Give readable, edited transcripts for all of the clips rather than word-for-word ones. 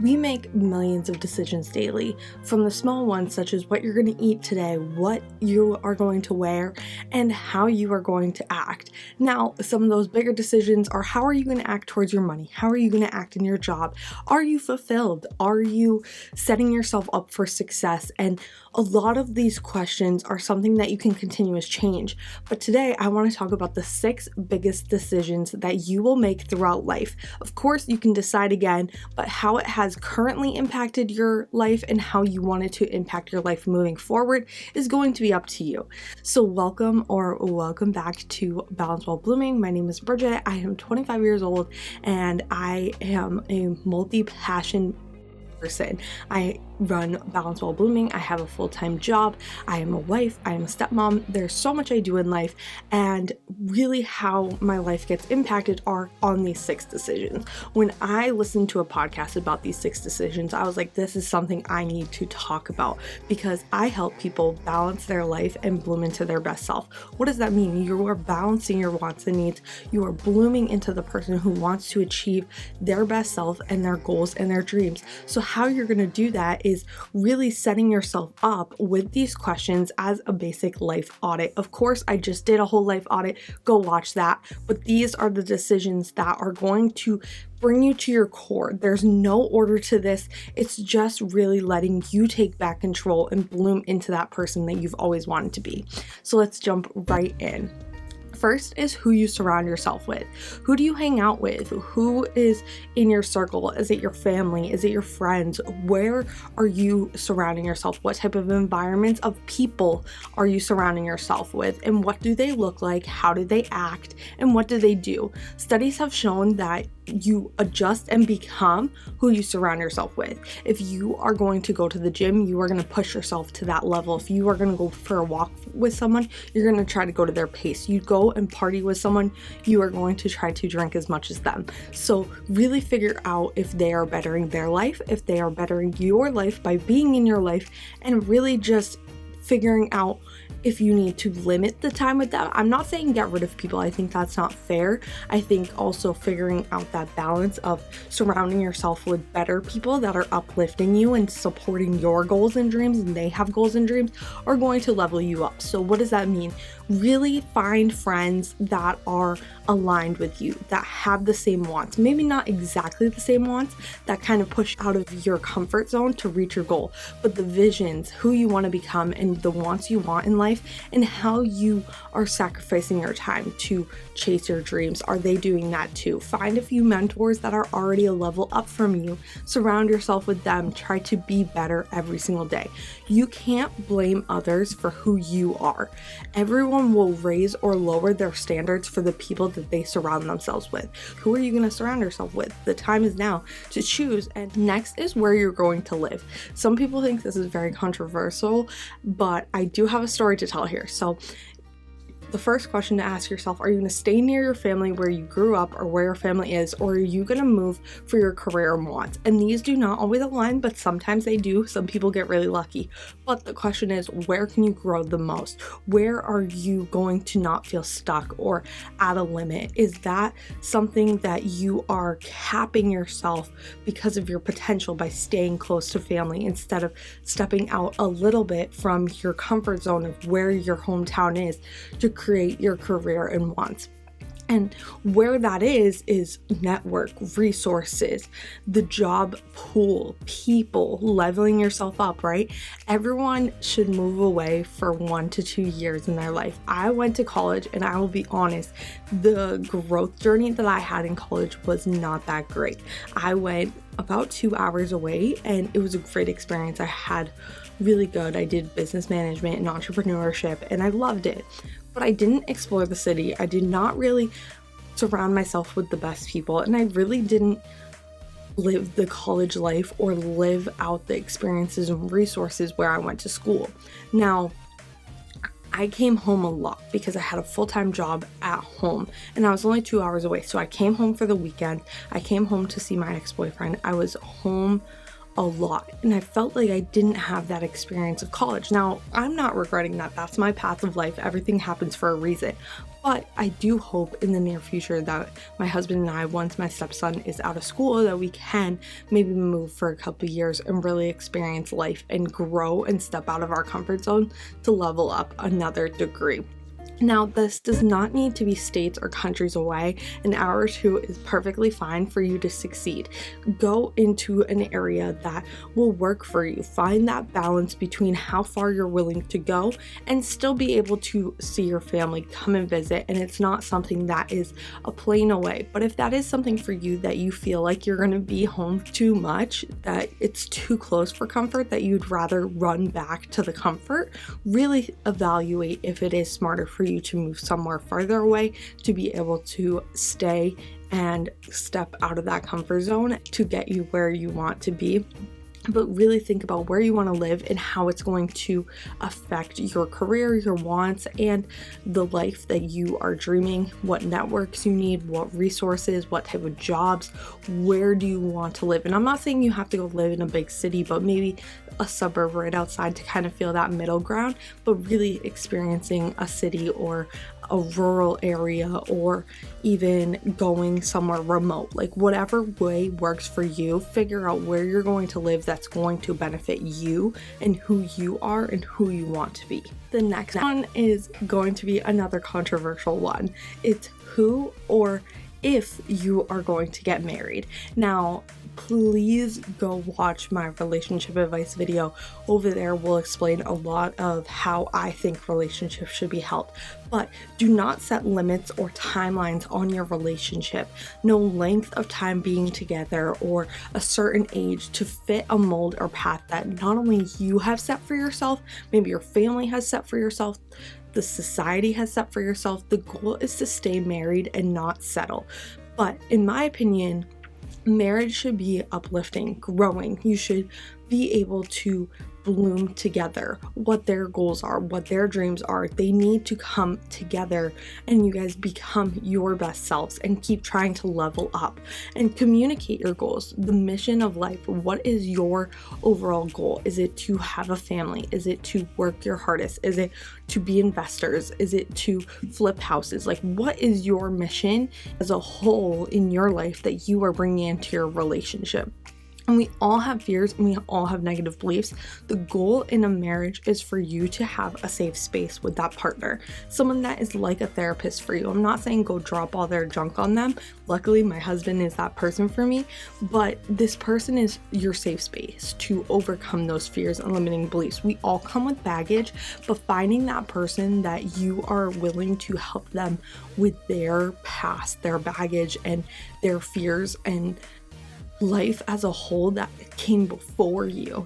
We make millions of decisions daily, from the small ones such as what you're going to eat today, what you are going to wear, and how you are going to act. Now, some of those bigger decisions are how are you going to act towards your money? How are you going to act in your job? Are you fulfilled? Are you setting yourself up for success? And a lot of these questions are something that you can continuously change. But today I want to talk about the 6 biggest decisions that you will make throughout life. Of course, you can decide again, but how it has currently impacted your life and how you want it to impact your life moving forward is going to be up to you. So welcome back to Balance While Blooming. My name is Bridget. I am 25 years old and I am a multi-passion person. I run Balance While Blooming. I have a full-time job. I am a wife. I am a stepmom. There's so much I do in life, and really how my life gets impacted are on these 6 decisions. When I listened to a podcast about these 6 decisions, I was like, this is something I need to talk about because I help people balance their life and bloom into their best self. What does that mean? You are balancing your wants and needs. You are blooming into the person who wants to achieve their best self and their goals and their dreams. So how you're going to do that is really setting yourself up with these questions as a basic life audit. Of course, I just did a whole life audit. Go watch that. But these are the decisions that are going to bring you to your core. There's no order to this. It's just really letting you take back control and bloom into that person that you've always wanted to be. So let's jump right in. First is who you surround yourself with. Who do you hang out with? Who is in your circle? Is it your family? Is it your friends? Where are you surrounding yourself? What type of environments of people are you surrounding yourself with? And what do they look like? How do they act? And what do they do? Studies have shown that you adjust and become who you surround yourself with. If you are going to go to the gym, you are going to push yourself to that level. If you are going to go for a walk with someone, you're going to try to go to their pace. You go and party with someone, you are going to try to drink as much as them. So really figure out if they are bettering their life, if they are bettering your life by being in your life, and really just figuring out if you need to limit the time with them. I'm not saying get rid of people. I think that's not fair. I think also figuring out that balance of surrounding yourself with better people that are uplifting you and supporting your goals and dreams, and they have goals and dreams, are going to level you up. So what does that mean? Really find friends that are aligned with you, that have the same wants. Maybe not exactly the same wants, that kind of push out of your comfort zone to reach your goal, but the visions, who you want to become, and the wants you want in life, and how you are sacrificing your time to chase your dreams. Are they doing that too? Find a few mentors that are already a level up from you. Surround yourself with them. Try to be better every single day. You can't blame others for who you are. Everyone will raise or lower their standards for the people that they surround themselves with. Who are you going to surround yourself with? The time is now to choose. And next is where you're going to live. Some people think this is very controversial, but I do have a story to tell here. So the first question to ask yourself, are you going to stay near your family where you grew up or where your family is, or are you going to move for your career and wants? And these do not always align, but sometimes they do. Some people get really lucky. But the question is, where can you grow the most? Where are you going to not feel stuck or at a limit? Is that something that you are capping yourself because of your potential by staying close to family instead of stepping out a little bit from your comfort zone of where your hometown is to create your career and wants? And where that is network, resources, the job pool, people, leveling yourself up, right? Everyone should move away for 1 to 2 years in their life. I went to college, and I will be honest, the growth journey that I had in college was not that great. I went about 2 hours away, and it was a great experience. I had really good. I did business management and entrepreneurship, and I loved it. But I didn't explore the city. I did not really surround myself with the best people, and I really didn't live the college life or live out the experiences and resources where I went to school. Now, I came home a lot because I had a full-time job at home, and I was only 2 hours away. So I came home for the weekend. I came home to see my ex-boyfriend. I was home a lot, and I felt like I didn't have that experience of college. Now, I'm not regretting that. That's my path of life. Everything happens for a reason. But I do hope in the near future that my husband and I, once my stepson is out of school, that we can maybe move for a couple of years and really experience life and grow and step out of our comfort zone to level up another degree. Now, this does not need to be states or countries away. An hour or two is perfectly fine for you to succeed. Go into an area that will work for you. Find that balance between how far you're willing to go and still be able to see your family, come and visit, and it's not something that is a plane away. But if that is something for you that you feel like you're going to be home too much, that it's too close for comfort, that you'd rather run back to the comfort, really evaluate if it is smarter for you to move somewhere further away to be able to stay and step out of that comfort zone to get you where you want to be. But really think about where you want to live and how it's going to affect your career, your wants, and the life that you are dreaming, what networks you need, what resources, what type of jobs, where do you want to live. And I'm not saying you have to go live in a big city, but maybe a suburb right outside to kind of feel that middle ground, but really experiencing a city or a rural area, or even going somewhere remote. Like whatever way works for you, figure out where you're going to live that's going to benefit you and who you are and who you want to be. The next one is going to be another controversial one. It's who or if you are going to get married. Now, please go watch my relationship advice video. Over there, we'll explain a lot of how I think relationships should be held. But do not set limits or timelines on your relationship. No length of time being together or a certain age to fit a mold or path that not only you have set for yourself, maybe your family has set for yourself, the society has set for yourself. The goal is to stay married and not settle. But in my opinion, marriage should be uplifting, growing. You should be able to bloom together, what their goals are, what their dreams are. They need to come together and you guys become your best selves and keep trying to level up and communicate your goals, the mission of life. What is your overall goal? Is it to have a family? Is it to work your hardest? Is it to be investors? Is it to flip houses? Like, what is your mission as a whole in your life that you are bringing into your relationship? And we all have fears and we all have negative beliefs. The goal in a marriage is for you to have a safe space with that partner, someone that is like a therapist for you. I'm not saying go drop all their junk on them. Luckily, my husband is that person for me, but this person is your safe space to overcome those fears and limiting beliefs. We all come with baggage, but finding that person that you are willing to help them with their past, their baggage, and their fears and life as a whole that came before you,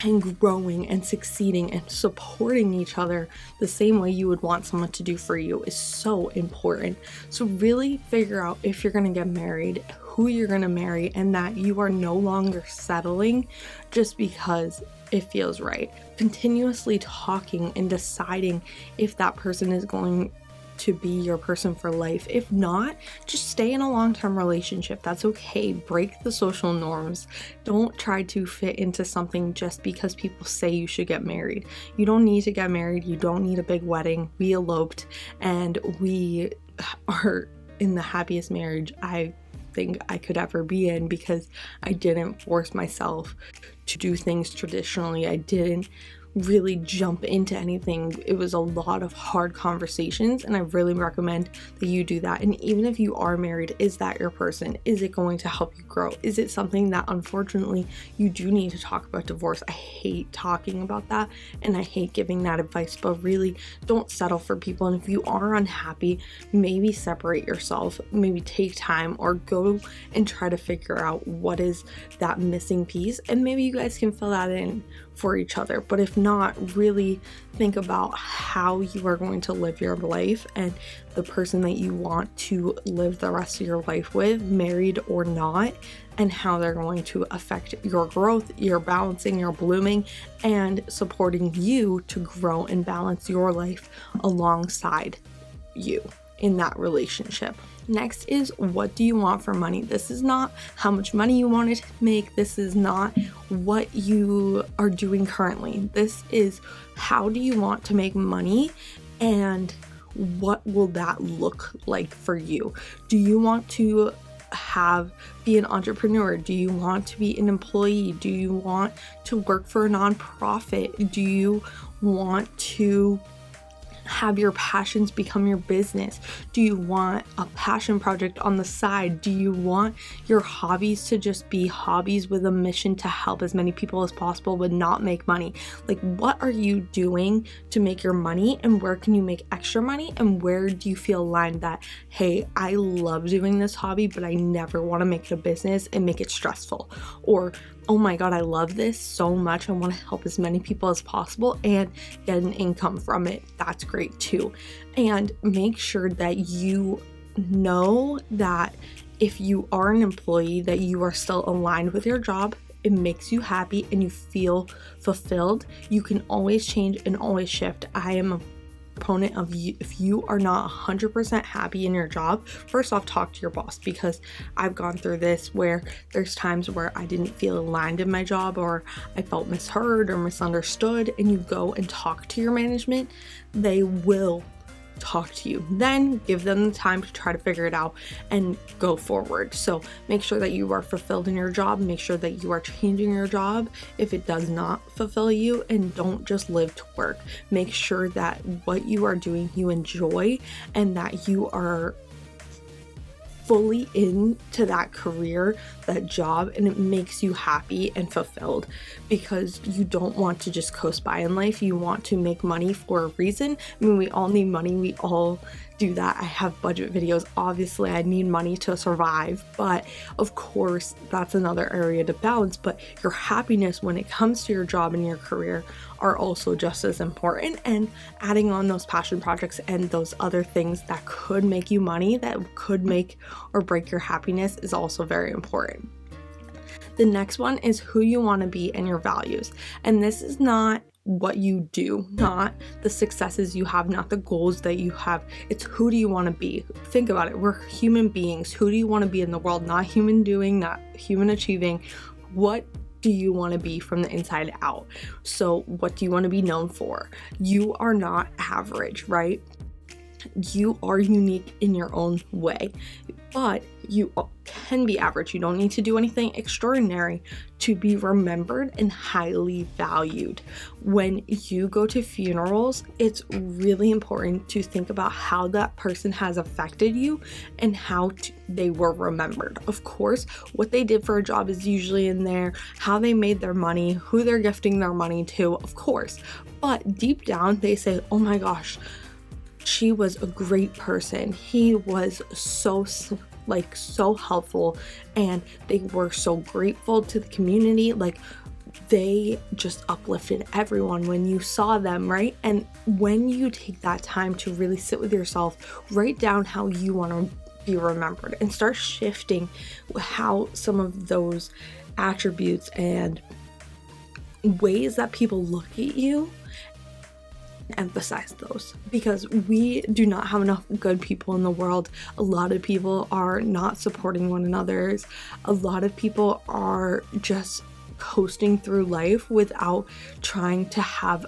and growing and succeeding and supporting each other the same way you would want someone to do for you is so important. So really figure out if you're going to get married, who you're going to marry, and that you are no longer settling just because it feels right. Continuously talking and deciding if that person is going to be your person for life. If not, just stay in a long-term relationship. That's okay. Break the social norms. Don't try to fit into something just because people say you should get married. You don't need to get married. You don't need a big wedding. We eloped and we are in the happiest marriage I think I could ever be in because I didn't force myself to do things traditionally. I didn't really jump into anything. It was a lot of hard conversations, and I really recommend that you do that. And even if you are married, is that your person? Is it going to help you grow? Is it something that unfortunately you do need to talk about divorce? I hate talking about that and I hate giving that advice, but really don't settle for people. And if you are unhappy, maybe separate yourself, maybe take time or go and try to figure out what is that missing piece, and maybe you guys can fill that in for each other. But if not, really think about how you are going to live your life and the person that you want to live the rest of your life with, married or not, and how they're going to affect your growth, your balancing, your blooming, and supporting you to grow and balance your life alongside you in that relationship. Next is, what do you want for money? This is not how much money you want to make. This is not what you are doing currently. This is how do you want to make money and what will that look like for you? Do you want to be an entrepreneur? Do you want to be an employee? Do you want to work for a nonprofit? Do you want to have your passions become your business? Do you want a passion project on the side? Do you want your hobbies to just be hobbies with a mission to help as many people as possible but not make money? Like, what are you doing to make your money, and where can you make extra money, and where do you feel aligned that, hey, I love doing this hobby but I never want to make it a business and make it stressful? Or, oh my God, I love this so much, I want to help as many people as possible and get an income from it. That's great too. And make sure that you know that if you are an employee, that you are still aligned with your job, it makes you happy and you feel fulfilled. You can always change and always shift. I am a proponent of you. If you are not 100% happy in your job, first off, talk to your boss, because I've gone through this where there's times where I didn't feel aligned in my job, or I felt misheard or misunderstood, and you go and talk to your management, they will talk to you. Then give them the time to try to figure it out and go forward. So make sure that you are fulfilled in your job. Make sure that you are changing your job if it does not fulfill you, and don't just live to work. Make sure that what you are doing you enjoy, and that you are fully into that career, that job, and it makes you happy and fulfilled, because you don't want to just coast by in life. You want to make money for a reason. I mean, we all need money. We all do that. I have budget videos. Obviously, I need money to survive, but of course, that's another area to balance. But your happiness when it comes to your job and your career are also just as important, and adding on those passion projects and those other things that could make you money, that could make or break your happiness, is also very important. The next one is who you want to be and your values. And this is not what you do, not the successes you have, not the goals that you have. It's who do you want to be? Think about it. We're human beings. Who do you want to be in the world? Not human doing, not human achieving. What do you want to be from the inside out? So what do you want to be known for? You are not average, right? You are unique in your own way, but you can be average. You don't need to do anything extraordinary to be remembered and highly valued. When you go to funerals, it's really important to think about how that person has affected you and how they were remembered. Of course, what they did for a job is usually in there, how they made their money, who they're gifting their money to, of course. But deep down, they say, oh my gosh, she was a great person. He was so helpful, and they were so grateful to the community. Like, they just uplifted everyone when you saw them, right? And when you take that time to really sit with yourself, write down how you want to be remembered, and start shifting how some of those attributes and ways that people look at you, emphasize those, because we do not have enough good people in the world. A lot of people are not supporting one another. A lot of people are just coasting through life without trying to have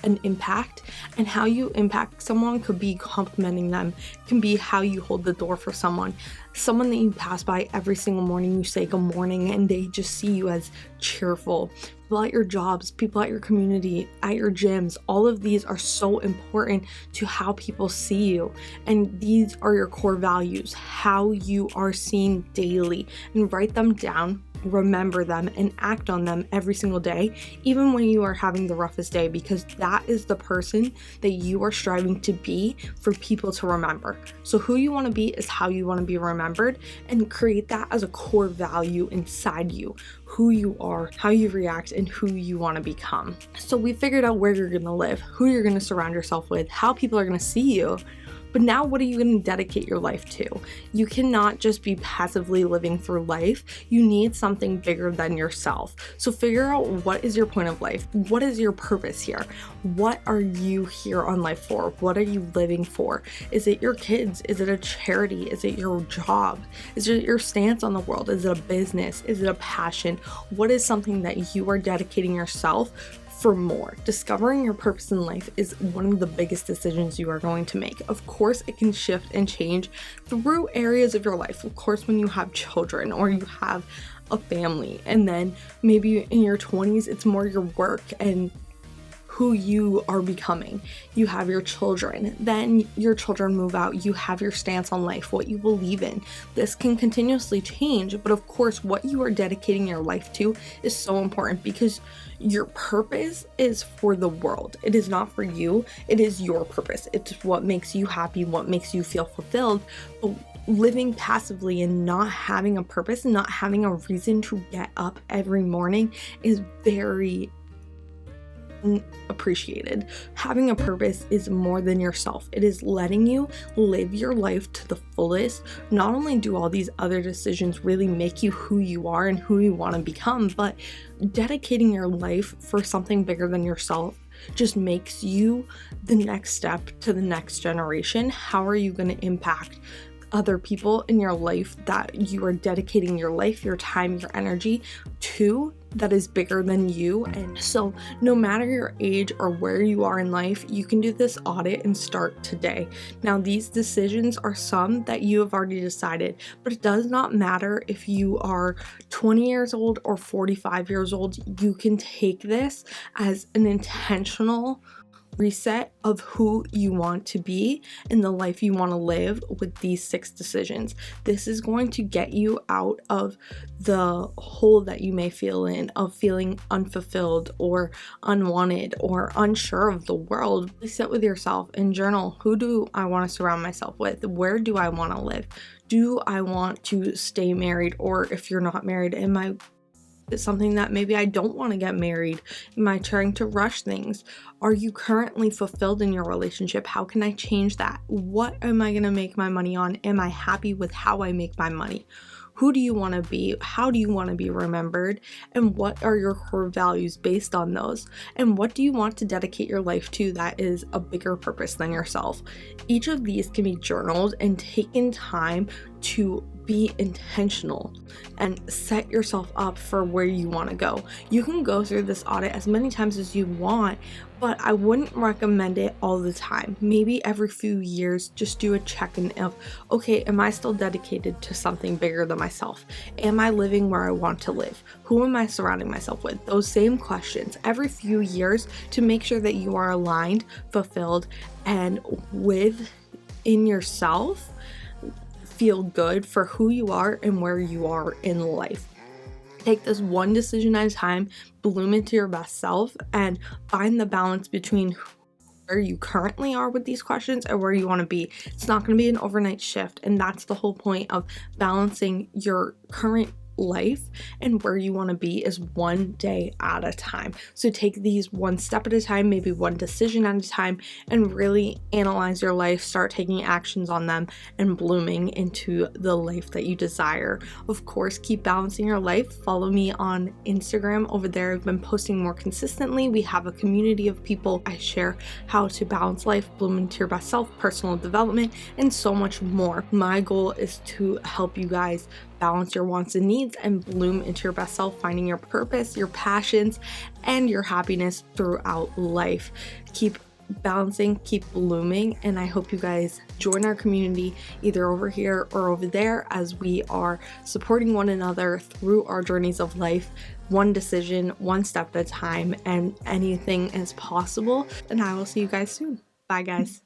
an impact. And how you impact someone could be complimenting them, can be how you hold the door for someone that you pass by every single morning. You say good morning and they just see you as cheerful. People at your jobs, people at your community, at your gyms, all of these are so important to how people see you. And these are your core values, how you are seen daily. And write them down, remember them, and act on them every single day, even when you are having the roughest day, because that is the person that you are striving to be for people to remember. So who you want to be is how you want to be remembered, and create that as a core value inside you. Who you are, how you react, and who you want to become. So we figured out where you're going to live, who you're going to surround yourself with, how people are going to see you. But now what are you going to dedicate your life to? You cannot just be passively living through life. You need something bigger than yourself. So figure out, what is your point of life? What is your purpose here? What are you here on life for? What are you living for? Is it your kids? Is it a charity? Is it your job? Is it your stance on the world? Is it a business? Is it a passion? What is something that you are dedicating yourself for more? Discovering your purpose in life is one of the biggest decisions you are going to make. Of course, it can shift and change through areas of your life. Of course, when you have children or you have a family, and then maybe in your 20s, it's more your work and who you are becoming. You have your children, then your children move out, you have your stance on life, what you believe in. This can continuously change, but of course, what you are dedicating your life to is so important, because your purpose is for the world. It is not for you. It is your purpose. It's what makes you happy, what makes you feel fulfilled. But living passively and not having a purpose, not having a reason to get up every morning is very appreciated. Having a purpose is more than yourself. It is letting you live your life to the fullest. Not only do all these other decisions really make you who you are and who you want to become, but dedicating your life for something bigger than yourself just makes you the next step to the next generation. How are you going to impact other people in your life that you are dedicating your life, your time, your energy to, that is bigger than you? And so no matter your age or where you are in life, you can do this audit and start today. Now, these decisions are some that you have already decided, but it does not matter if you are 20 years old or 45 years old. You can take this as an intentional reset of who you want to be and the life you want to live with these 6 decisions. This is going to get you out of the hole that you may feel in of feeling unfulfilled or unwanted or unsure of the world. Sit with yourself and journal. Who do I want to surround myself with? Where do I want to live? Do I want to stay married? Or if you're not married, it's something that maybe I don't want to get married? Am I trying to rush things? Are you currently fulfilled in your relationship? How can I change that? What am I going to make my money on? Am I happy with how I make my money? Who do you want to be? How do you want to be remembered? And what are your core values based on those? And what do you want to dedicate your life to that is a bigger purpose than yourself? Each of these can be journaled and taken time to be intentional and set yourself up for where you want to go. You can go through this audit as many times as you want, but I wouldn't recommend it all the time. Maybe every few years, just do a check-in of, okay, am I still dedicated to something bigger than myself? Am I living where I want to live? Who am I surrounding myself with? Those same questions every few years to make sure that you are aligned, fulfilled, and within yourself feel good for who you are and where you are in life. Take this one decision at a time, bloom into your best self, and find the balance between where you currently are with these questions and where you want to be. It's not going to be an overnight shift, and that's the whole point of balancing your current life and where you want to be is one day at a time. So take these one step at a time, maybe one decision at a time, and really analyze your life, start taking actions on them, and blooming into the life that you desire. Of course, keep balancing your life. Follow me on Instagram. Over there, I've been posting more consistently. We have a community of people. I share how to balance life, bloom into your best self, personal development, and so much more. My goal is to help you guys balance your wants and needs and bloom into your best self, finding your purpose, your passions, and your happiness throughout life. Keep balancing, keep blooming, and I hope you guys join our community either over here or over there as we are supporting one another through our journeys of life, one decision, one step at a time, and anything is possible. And I will see you guys soon. Bye, guys.